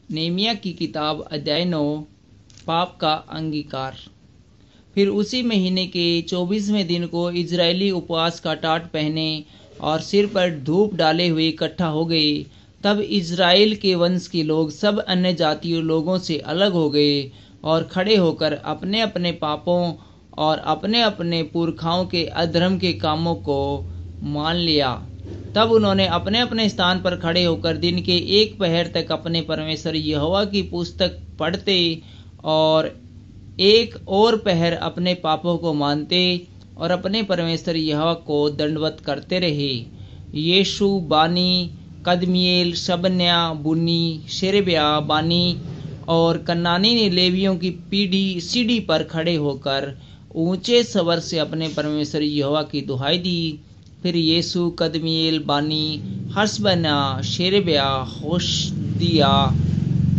नेमिया की किताब अध्याय 9 पाप का अंगीकार। फिर उसी महीने के 24वें दिन को इजरायली उपवास का टाट पहने और सिर पर धूप डाले हुए इकट्ठा हो गए। तब इजराइल के वंश के लोग सब अन्य जातियों लोगों से अलग हो गए और खड़े होकर अपने अपने पापों और अपने अपने पुरखाओं के अधर्म के कामों को मान लिया। तब उन्होंने अपने अपने स्थान पर खड़े होकर दिन के एक पहर तक अपने परमेश्वर यहोवा की पुस्तक पढ़ते और एक और पहर अपने पापों को मानते और अपने परमेश्वर यहोवा को दंडवत करते रहे। यीशु, बानी, कदमिएल, शबन्या, बुन्नी, शेरेब्या, बानी और कन्नानी ने लेवियों की सीढ़ी पर खड़े होकर ऊंचे स्वर से अपने परमेश्वर यहोवा की दुहाई दी। फिर यीशु, कदमिएल, बानी, हसबन्या, शेरेब्या, होशदिया,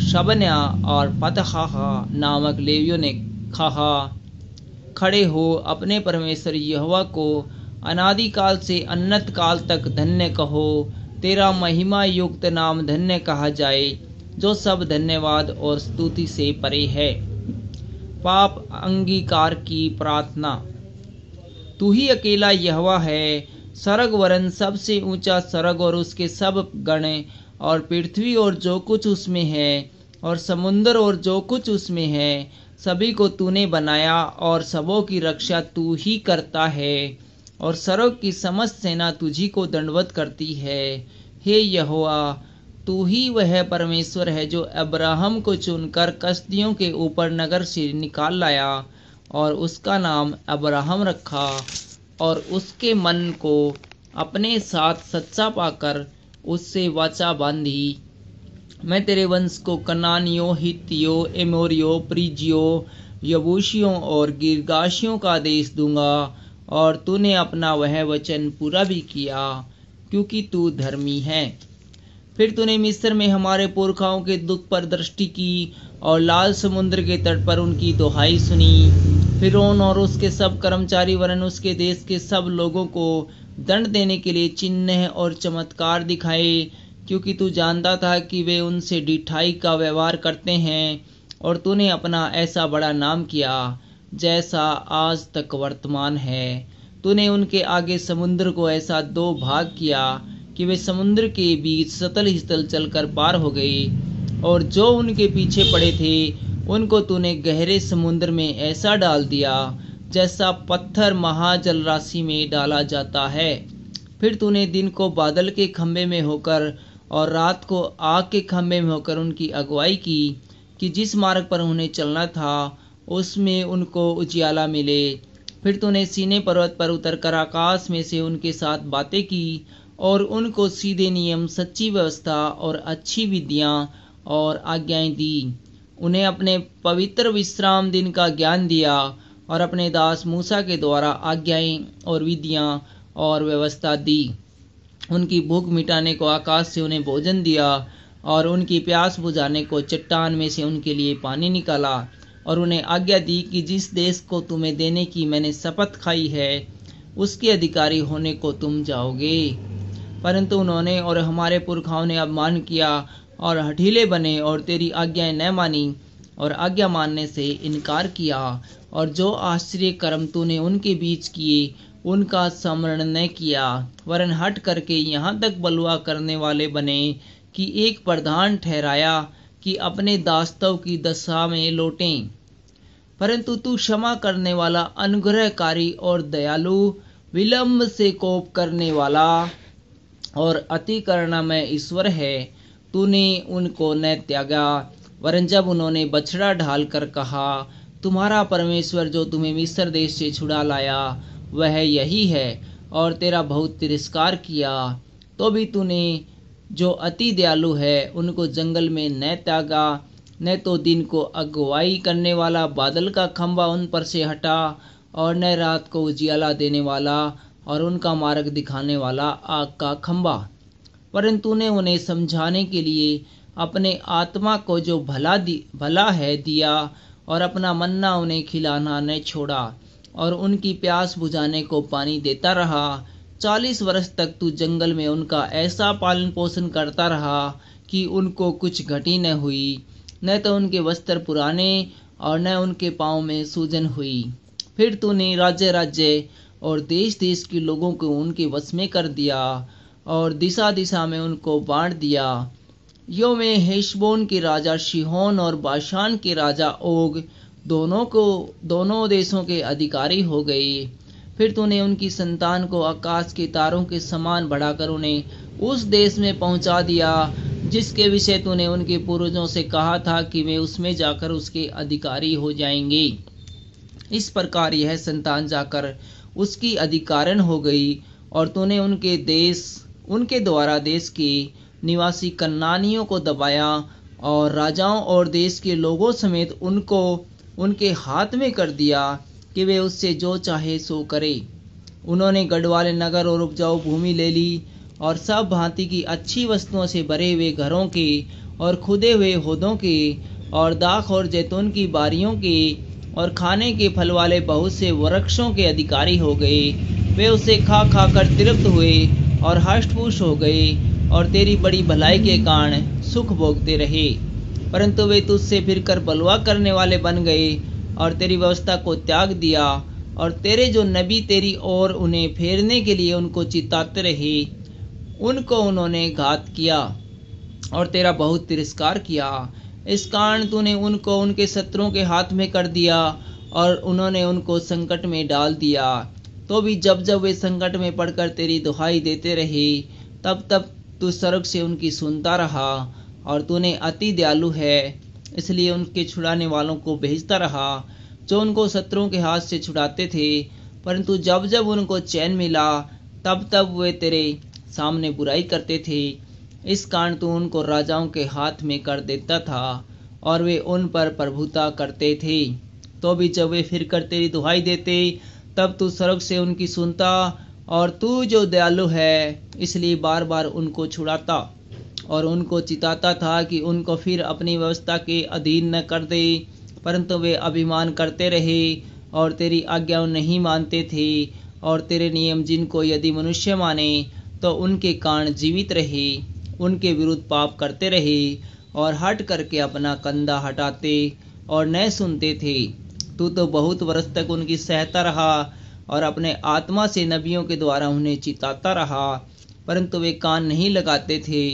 शबन्या और पतहाहा नामक लेवियों ने कहा, खड़े हो अपने परमेश्वर यहोवा को अनादिकाल से अनंत काल तक धन्य कहो। तेरा महिमा युक्त नाम धन्य कहा जाए, जो सब धन्यवाद और स्तुति से परे है। पाप अंगीकार की प्रार्थना। तू ही अकेला यहोवा है। सरग वरन सबसे ऊंचा सरग और उसके सब गण और पृथ्वी और जो कुछ उसमें है और समुद्र और जो कुछ उसमें है, सभी को तूने बनाया और सबों की रक्षा तू ही करता है और सरग की समस्त सेना तुझी को दंडवत करती है। हे यहोवा, तू ही वह परमेश्वर है जो अब्राहम को चुनकर कसदियों के ऊपर नगर से निकाल लाया और उसका नाम अब्राहम रखा और उसके मन को अपने साथ सच्चा पाकर उससे वाचा बांधी। मैं तेरे वंश को कनानियों, हित्तियों, एमोरियों, परिज्जियों, यबूसियों और गिर्गाशियों का देश दूंगा। और तूने अपना वह वचन पूरा भी किया, क्योंकि तू धर्मी है। फिर तूने मिस्र में हमारे पुरखाओं के दुख पर दृष्टि की और लाल समुद्र के तट पर उनकी दुहाई सुनी। फिरौन और उसके सब कर्मचारी वरन उसके देश के सब लोगों को दंड देने के लिए चिन्ह और चमत्कार दिखाए, क्योंकि तू जानता था कि वे उनसे ढिठाई का व्यवहार करते हैं। और तूने अपना ऐसा बड़ा नाम किया जैसा आज तक वर्तमान है। तूने उनके आगे समुद्र को ऐसा दो भाग किया कि वे समुद्र के बीच सतल स्थल चलकर पार हो गए, और जो उनके पीछे पड़े थे उनको तूने गहरे समुद्र में ऐसा डाल दिया जैसा पत्थर महाजल राशि में डाला जाता है। फिर तूने दिन को बादल के खंभे में होकर और रात को आग के खंभे में होकर उनकी अगुवाई की कि जिस मार्ग पर उन्हें चलना था उसमें उनको उजियाला मिले। फिर तूने सीने पर्वत पर उतरकर आकाश में से उनके साथ बातें की और उनको सीधे नियम, सच्ची व्यवस्था और अच्छी विधियां और आज्ञाएं दी। उन्हें अपने पवित्र विश्राम दिन का ज्ञान दिया और अपने दास मूसा के द्वारा आज्ञाएं और विधियां और व्यवस्था दी। उनकी भूख मिटाने को आकाश से उन्हें भोजन दिया और उनकी प्यास बुझाने को चट्टान में से उनके लिए पानी निकाला। और उन्हें आज्ञा दी कि जिस देश को तुम्हें देने की मैंने शपथ खाई है उसके अधिकारी होने को तुम जाओगे। परंतु उन्होंने और हमारे पुरखाओं ने अपमान किया और हठीले बने और तेरी आज्ञाएं न मानी और आज्ञा मानने से इनकार किया। और जो आश्चर्य कर्म तूने उनके बीच किए उनका स्मरण न किया, वरन हट करके यहाँ तक बलवा करने वाले बने कि एक प्रधान ठहराया कि अपने दासत्व की दशा में लौटें। परंतु तू क्षमा करने वाला, अनुग्रहकारी और दयालु, विलंब से कोप करने वाला और अति करुणामय ईश्वर है। तूने उनको न त्यागा, वरन जब उन्होंने बछड़ा ढाल कर कहा, तुम्हारा परमेश्वर जो तुम्हें मिस्र देश से छुड़ा लाया वह यही है, और तेरा बहुत तिरस्कार किया, तो भी तूने जो अति दयालु है उनको जंगल में न त्यागा। न तो दिन को अगुवाई करने वाला बादल का खंभा उन पर से हटा और न रात को उजियाला देने वाला और उनका मार्ग दिखाने वाला आग का खंभा। परंतु तूने उन्हें समझाने के लिए अपने आत्मा को जो भला है दिया और अपना मन्ना उन्हें खिलाना न छोड़ा और उनकी प्यास बुझाने को पानी देता रहा। 40 वर्ष तक तू जंगल में उनका ऐसा पालन पोषण करता रहा कि उनको कुछ घटी न हुई, न तो उनके वस्त्र पुराने और न उनके पाँव में सूजन हुई। फिर तूने राज्य राज्य और देश देश के लोगों को उनके वश में कर दिया और दिशा दिशा में उनको बांट दिया। यो में हेशबोन के राजा शिहोन और बाशान के राजा ओग दोनों देशों के अधिकारी हो गए। फिर तूने उनकी संतान को आकाश के तारों के समान बढ़ाकर उन्हें उस देश में पहुंचा दिया जिसके विषय तूने उनके पूर्वजों से कहा था कि वे उसमें जाकर उसके अधिकारी हो जाएंगे। इस प्रकार यह संतान जाकर उसकी अधिकारिण हो गई और तूने उनके द्वारा देश के निवासी कनानियों को दबाया और राजाओं और देश के लोगों समेत उनको उनके हाथ में कर दिया कि वे उससे जो चाहे सो करे। उन्होंने गढ़वाले नगर और उपजाऊ भूमि ले ली और सब भांति की अच्छी वस्तुओं से भरे हुए घरों के और खुदे हुए होदों के और दाख और जैतून की बारियों के और खाने के फल वाले बहुत से वृक्षों के अधिकारी हो गए। वे उसे खा खा कर तृप्त हुए और हष्टपुष्ट हो गए और तेरी बड़ी भलाई के कारण सुख भोगते रहे। परंतु वे तुझसे फिरकर बलवा करने वाले बन गए और तेरी व्यवस्था को त्याग दिया और तेरे जो नबी तेरी ओर उन्हें फेरने के लिए उनको चिताते रहे, उनको उन्होंने घात किया और तेरा बहुत तिरस्कार किया। इस कारण तूने उनको उनके शत्रुओं के हाथ में कर दिया और उन्होंने उनको संकट में डाल दिया। तो भी जब जब वे संकट में पड़कर तेरी दुहाई देते रहे, तब तब तू स्वर्ग से उनकी सुनता रहा और तूने अति दयालु है इसलिए उनके छुड़ाने वालों को भेजता रहा जो उनको शत्रुओं के हाथ से छुड़ाते थे। परंतु जब जब उनको चैन मिला तब तब वे तेरे सामने बुराई करते थे। इस कारण तू उनको राजाओं के हाथ में कर देता था और वे उन पर प्रभुता करते थे। तो भी जब वे फिरकर तेरी दुहाई देते तब तू स्वर्ग से उनकी सुनता और तू जो दयालु है इसलिए बार बार उनको छुड़ाता और उनको चिताता था कि उनको फिर अपनी व्यवस्था के अधीन न कर दे। परंतु वे अभिमान करते रहे और तेरी आज्ञा नहीं मानते थे और तेरे नियम जिनको यदि मनुष्य माने तो उनके कारण जीवित रहे, उनके विरुद्ध पाप करते रहे और हट करके अपना कंधा हटाते और न सुनते थे। तू तो बहुत वर्ष तक उनकी सहता रहा और अपने आत्मा से नबियों के द्वारा उन्हें चिताता रहा, परंतु वे कान नहीं लगाते थे।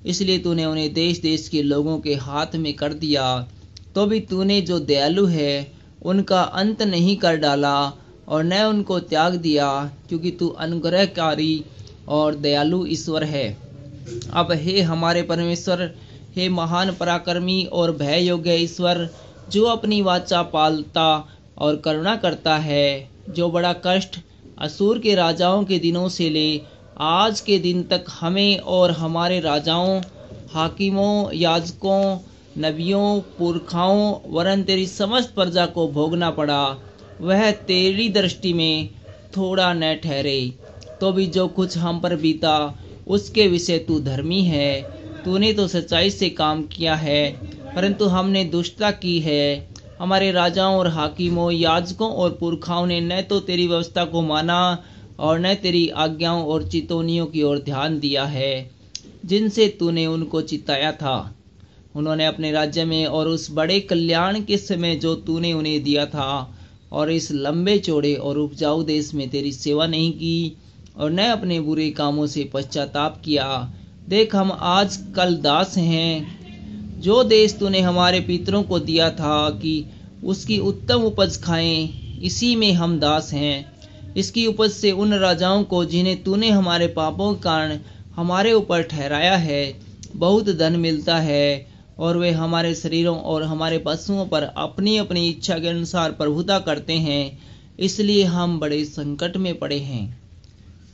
इसलिए तूने उन्हें देश देश के लोगों के हाथ में कर दिया। तो भी तूने जो दयालु है उनका अंत नहीं कर डाला और न उनको त्याग दिया, क्योंकि तू अनुग्रहकारी और दयालु ईश्वर है। अब हे हमारे परमेश्वर, हे महान पराक्रमी और भय योग्य ईश्वर, जो अपनी वाचा पालता और करुणा करता है, जो बड़ा कष्ट असूर के राजाओं के दिनों से ले आज के दिन तक हमें और हमारे राजाओं, हाकिमों, याजकों, नबियों, पुरखाओं वरन तेरी समस्त प्रजा को भोगना पड़ा, वह तेरी दृष्टि में थोड़ा न ठहरे। तो भी जो कुछ हम पर बीता उसके विषय तू धर्मी है। तूने तो सच्चाई से काम किया है, परंतु हमने दुष्टता की है। हमारे राजाओं और हाकिमों, याजकों और पुरखाओं ने न तो तेरी व्यवस्था को माना और न तेरी आज्ञाओं और चितौनियों की ओर ध्यान दिया है जिनसे तूने उनको चिताया था। उन्होंने अपने राज्य में और उस बड़े कल्याण के समय जो तूने उन्हें दिया था और इस लंबे चौड़े और उपजाऊ देश में तेरी सेवा नहीं की और न अपने बुरे कामों से पश्चाताप किया। देख, हम आज कल दास हैं। जो देश तूने हमारे पितरों को दिया था कि उसकी उत्तम उपज खाएं, इसी में हम दास हैं। इसकी उपज से उन राजाओं को जिन्हें तूने हमारे पापों के कारण हमारे ऊपर ठहराया है बहुत धन मिलता है और वे हमारे शरीरों और हमारे पशुओं पर अपनी अपनी इच्छा के अनुसार प्रभुता करते हैं। इसलिए हम बड़े संकट में पड़े हैं।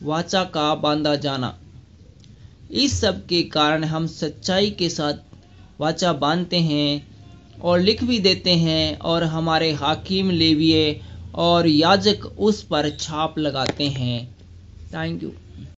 वाचा का बांधा जाना। इस सब के कारण हम सच्चाई के साथ वाचा बांधते हैं और लिख भी देते हैं और हमारे हाकिम, लेवीय और याजक उस पर छाप लगाते हैं। Thank you.